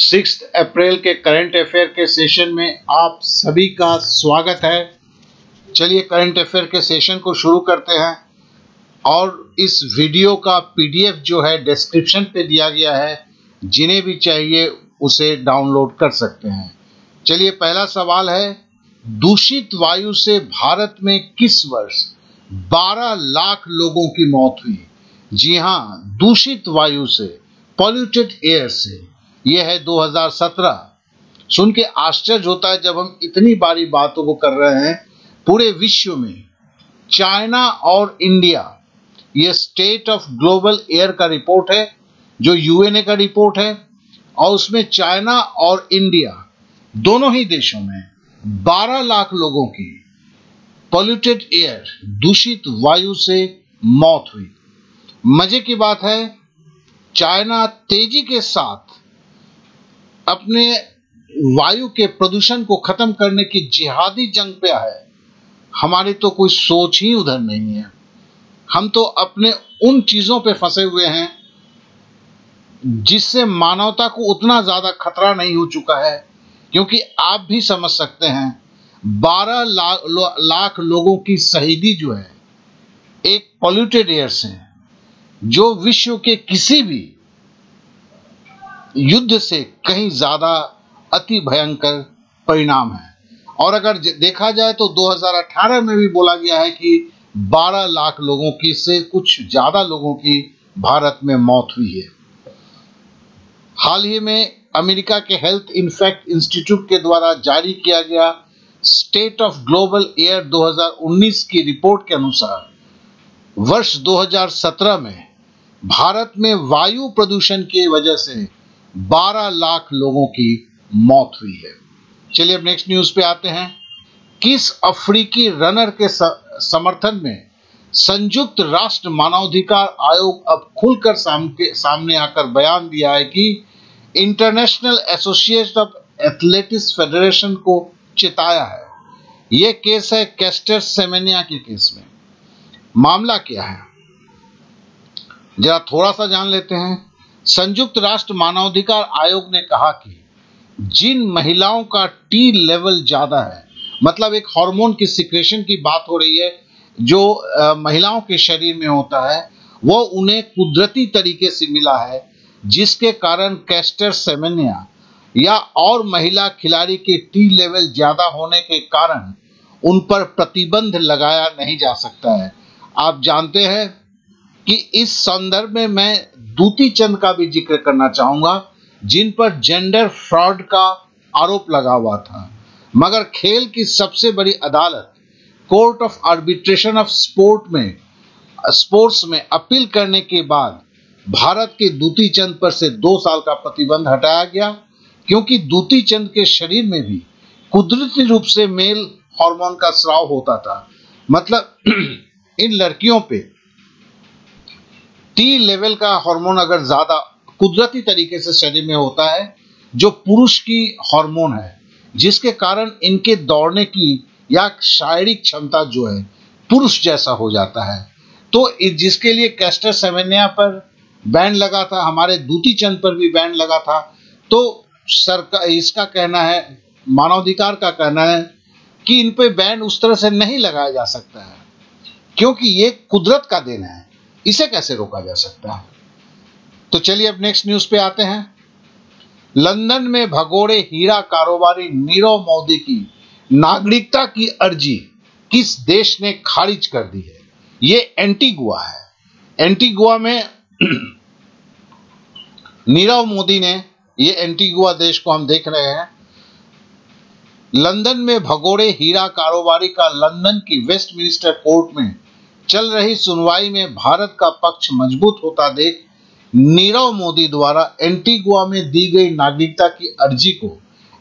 6 अप्रैल के current affair के session में आप सभी का स्वागत है। चलिए करंट अफेयर के सेशन को शुरू करते हैं और इस वीडियो का पीडीएफ जो है डिस्क्रिप्शन पे दिया गया है, जिन्हें भी चाहिए उसे डाउनलोड कर सकते हैं। चलिए पहला सवाल है, दूषित वायु से भारत में किस वर्ष 12 लाख लोगों की मौत हुई? जी हाँ, दूषित वायु से, पॉल्यूटेड एयर से। यह है 2017। सुन के आश्चर्य होता है जब हम इतनी बारी बातों को कर रहे हैं। पूरे विश्व में चाइना और इंडिया, यह स्टेट ऑफ ग्लोबल एयर का रिपोर्ट है जो यूएनए का रिपोर्ट है, और उसमें चाइना और इंडिया दोनों ही देशों में 12 लाख लोगों की पॉल्यूटेड एयर, दूषित वायु से मौत हुई। मजे की बात है, चाइना तेजी के साथ अपने वायु के प्रदूषण को खत्म करने की जिहादी जंग पे है। हमारी तो कोई सोच ही उधर नहीं है। हम तो अपने उन चीजों पे फंसे हुए हैं जिससे मानवता को उतना ज्यादा खतरा नहीं हो चुका है, क्योंकि आप भी समझ सकते हैं 12 लाख लोगों की शहीदी जो है एक पॉल्यूटेड एयर से, जो विश्व के किसी भी युद्ध से कहीं ज्यादा अति भयंकर परिणाम है। और अगर देखा जाए तो 2018 में भी बोला गया है कि 12 लाख लोगों की से कुछ ज्यादा लोगों की भारत में मौत हुई है। हाल ही में अमेरिका के हेल्थ इनफैक्ट इंस्टीट्यूट के द्वारा जारी किया गया स्टेट ऑफ ग्लोबल एयर 2019 की रिपोर्ट के अनुसार वर्ष 2017 में भारत में वायु प्रदूषण की वजह से 12 लाख लोगों की मौत हुई है। चलिए अब नेक्स्ट न्यूज पे आते हैं। किस अफ्रीकी रनर के समर्थन में संयुक्त राष्ट्र मानवाधिकार आयोग अब खुलकर सामने आकर बयान दिया है कि international association of athletics federation को चिताया है। यह केस है कैस्टर सेमेनिया के केस में। मामला क्या है, जरा थोड़ा सा जान लेते हैं। संयुक्त राष्ट्र मानवाधिकार आयोग ने कहा कि जिन महिलाओं का टी लेवल ज्यादा है, मतलब एक हार्मोन की सिक्रेशन की बात हो रही है जो महिलाओं के शरीर में होता है, वो उन्हें कुदरती तरीके से मिला है, जिसके कारण कैस्टर सेमेनिया या और महिला खिलाड़ी के टी लेवल ज्यादा होने के कारण उन पर प्रतिबंध लगाया नहीं जा सकता है। आप जानते हैं कि इस संदर्भ में मैं दूती चंद का भी जिक्र करना चाहूंगा, जिन पर जेंडर फ्रॉड का आरोप लगा हुआ था, मगर खेल की सबसे बड़ी अदालत court of arbitration of sports में अपील करने के बाद भारत के दूती चंद पर से 2 साल का प्रतिबंध हटाया गया, क्योंकि दूती चंद के शरीर में भी कुदरती रूप से मेल हार्मोन का स्राव होता था। मतलब इन लड़कियों पे टी लेवल का हार्मोन अगर ज्यादा कुदरती तरीके से शरीर में होता है, जो पुरुष की हार्मोन है, जिसके कारण इनके दौड़ने की या शारीरिक क्षमता जो है पुरुष जैसा हो जाता है। तो जिसके लिए कैस्टर सेमेनिया पर बैन लगा था, हमारे दूती चंद पर भी बैन लगा था। तो सरकार, इसका कहना है, मानवाधिकार का कहना है कि इन पे बैन उस तरह से नहीं लगाया जा सकता है, क्योंकि ये कुदरत का देन है, इसे कैसे रोका जा सकता है। तो चलिए अब नेक्स्ट न्यूज पे आते हैं। लंदन में भगोड़े हीरा कारोबारी नीरव मोदी की नागरिकता की अर्जी किस देश ने खारिज कर दी है? ये एंटीगुआ है। एंटीगुआ में नीरव मोदी ने, ये एंटीगुआ देश को हम देख रहे हैं। लंदन में भगोड़े हीरा कारोबारी का लंदन की वेस्टमिनिस्टर कोर्ट में चल रही सुनवाई में भारत का पक्ष मजबूत होता देख नीरव मोदी द्वारा एंटीगुआ में दी गई नागरिकता की अर्जी को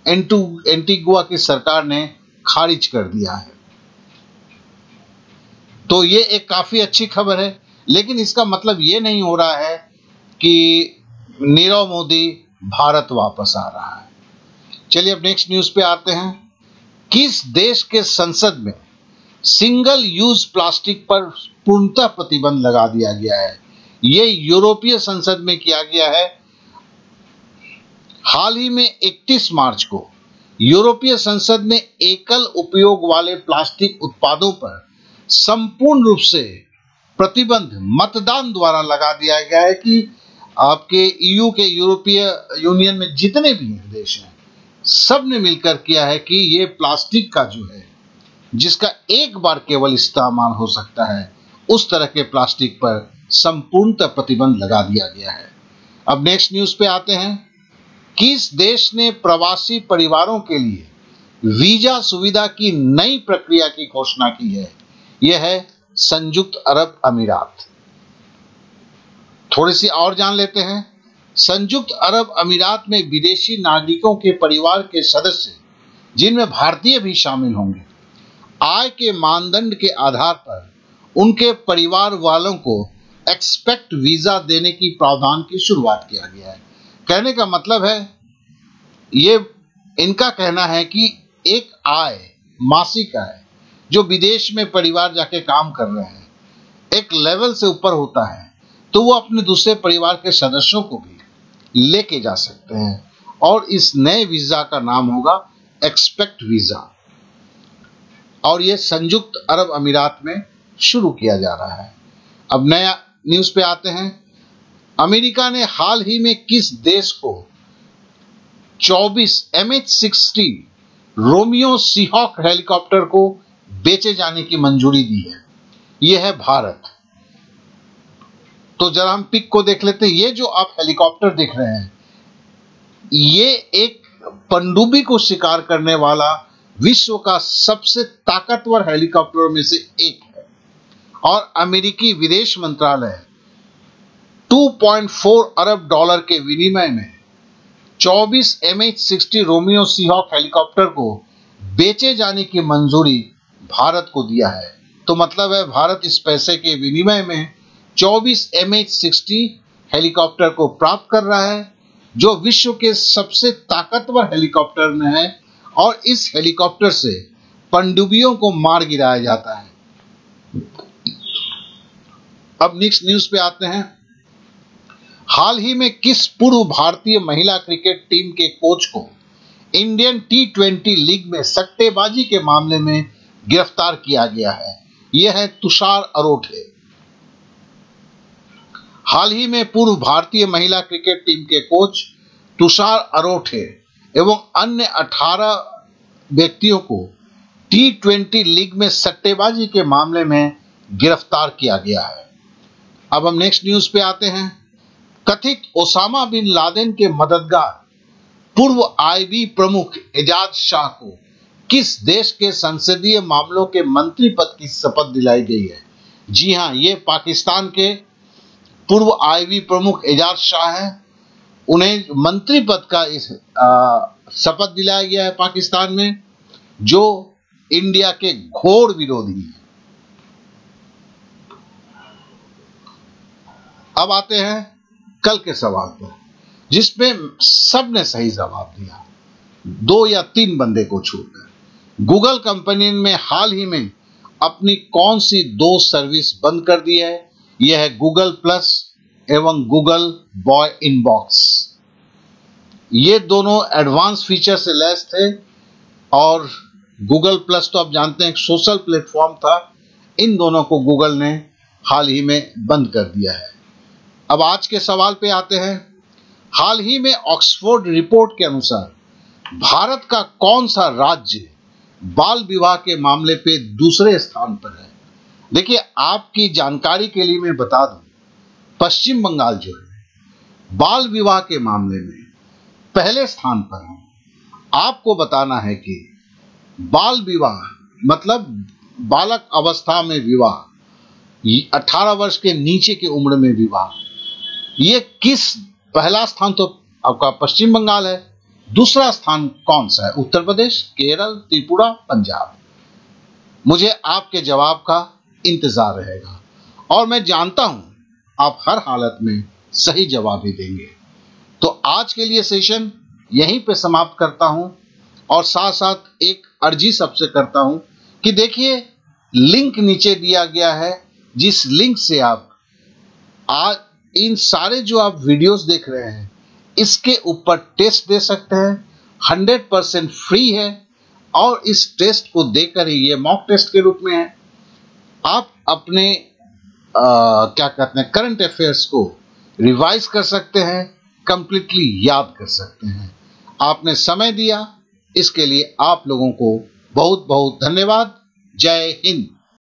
एंटीगुआ की सरकार ने खारिज कर दिया है। तो ये एक काफी अच्छी खबर है, लेकिन इसका मतलब ये नहीं हो रहा है कि नीरव मोदी भारत वापस आ रहा है। चलिए अब नेक्स्ट न्यूज पे आते हैं। किस देश के संसद में सिंगल यूज प्लास्टिक पर पूर्णतः प्रतिबंध लगा दिया गया है? ये यूरोपीय संसद में किया गया है। हाल ही में 31 मार्च को यूरोपीय संसद ने एकल उपयोग वाले प्लास्टिक उत्पादों पर संपूर्ण रूप से प्रतिबंध मतदान द्वारा लगा दिया गया है कि आपके ईयू के यूरोपीय यूनियन में जितने भी देश हैं सब ने मिलकर किया है कि ये प्लास्टिक का जो है जिसका एक बार केवल इस्तेमाल हो सकता है उस तरह के प्लास्टिक पर संपूर्णतः प्रतिबंध लगा दिया गया है। अब नेक्स्ट न्यूज पे आते हैं। किस देश ने प्रवासी परिवारों के लिए वीजा सुविधा की नई प्रक्रिया की घोषणा की है? यह है संयुक्त अरब अमीरात। थोड़ी सी और जान लेते हैं। संयुक्त अरब अमीरात में विदेशी नागरिकों के परिवार के सदस्य जिनमें भारतीय भी शामिल होंगे, आय के मानदंड के आधार पर उनके परिवार वालों को एक्सपेक्ट वीजा देने की प्रावधान की शुरुआत किया गया है। कहने का मतलब है, ये इनका कहना है कि एक आय, मासिक आय जो विदेश में परिवार जाके काम कर रहे हैं एक लेवल से ऊपर होता है तो वो अपने दूसरे परिवार के सदस्यों को भी लेके जा सकते हैं और इस नए वीजा का नाम होगा एक्सपेक्ट वीजा और ये संयुक्त अरब अमीरात में शुरू किया जा रहा है। अब नया न्यूज पे आते हैं। अमेरिका ने हाल ही में किस देश को 24 MH-60 रोमियो सीहॉक हेलीकॉप्टर को बेचे जाने की मंजूरी दी है? यह है भारत। तो जरा हम पिक को देख लेते हैं। ये जो आप हेलीकॉप्टर देख रहे हैं ये एक पनडुब्बी को शिकार करने वाला विश्व का सबसे ताकतवर हेलीकॉप्टरों में से एक है और अमेरिकी विदेश मंत्रालय 2.4 अरब डॉलर के विनिमय में 24 MH-60 रोमियो सीहॉक हेलीकॉप्टर को बेचे जाने की मंजूरी भारत को दिया है। तो मतलब है भारत इस पैसे के विनिमय में 24 MH-60 हेलीकॉप्टर को प्राप्त कर रहा है जो विश्व के सबसे ताकतवर हेलीकॉप्टर में है और इस हेलीकॉप्टर से पनडुब्बियों को मार गिराया जाता है। अब नेक्स्ट न्यूज पे आते हैं। हाल ही में किस पूर्व भारतीय महिला क्रिकेट टीम के कोच को इंडियन T20 लीग में सट्टेबाजी के मामले में गिरफ्तार किया गया है? यह है तुषार अरोठे। हाल ही में पूर्व भारतीय महिला क्रिकेट टीम के कोच तुषार अरोठे एवं अन्य 18 व्यक्तियों को T20 लीग में सट्टेबाजी के मामले में गिरफ्तार किया गया है। अब हम नेक्स्ट न्यूज पे आते हैं। कथित ओसामा बिन लादेन के मददगार पूर्व IB प्रमुख एजाज शाह को किस देश के संसदीय मामलों के मंत्री पद की शपथ दिलाई गई है? जी हां, ये पाकिस्तान के पूर्व IB प्रमुख एजाज शाह हैं। उन्हें मंत्री पद का इस शपथ दिलाया गया है पाकिस्तान में, जो इंडिया के घोर विरोधी हैं। अब आते हैं कल के सवाल पर, जिसमें सबने सही जवाब दिया, 2 या 3 बंदे को छोड़कर। गूगल कंपनी ने हाल ही में अपनी कौन सी 2 सर्विस बंद कर दी है? यह है गूगल प्लस एवं गूगल बॉय इनबॉक्स। ये दोनों एडवांस फीचर से लैस थे और गूगल प्लस तो आप जानते हैं एक सोशल प्लेटफॉर्म था। इन दोनों को गूगल ने हाल ही में बंद कर दिया है। अब आज के सवाल पे आते हैं। हाल ही में ऑक्सफोर्ड रिपोर्ट के अनुसार भारत का कौन सा राज्य बाल विवाह के मामले पे दूसरे स्थान पर है? देखिए, आपकी जानकारी के लिए मैं बता दूं, पश्चिम बंगाल जो है बाल विवाह के मामले में पहले स्थान पर है। आपको बताना है कि बाल विवाह मतलब बालक अवस्था में विवाह, 18 वर्ष के नीचे की उम्र में विवाह, ये किस, पहला स्थान तो आपका पश्चिम बंगाल है, दूसरा स्थान कौन सा है? उत्तर प्रदेश, केरल, त्रिपुरा, पंजाब। मुझे आपके जवाब का इंतजार रहेगा और मैं जानता हूं आप हर हालत में सही जवाब ही देंगे। तो आज के लिए सेशन यहीं पे समाप्त करता हूं और साथ साथ एक अर्जी सबसे करता हूं कि देखिए, लिंक नीचे दिया गया है, जिस लिंक से आप आज इन सारे जो आप वीडियोस देख रहे हैं इसके ऊपर टेस्ट दे सकते हैं, 100% फ्री है और इस टेस्ट को देकर ही, ये मॉक टेस्ट के रूप में है, आप अपने क्या कहते हैं करंट अफेयर्स को रिवाइज कर सकते हैं, कंप्लीटली याद कर सकते हैं। आपने समय दिया, इसके लिए आप लोगों को बहुत बहुत धन्यवाद। जय हिंद।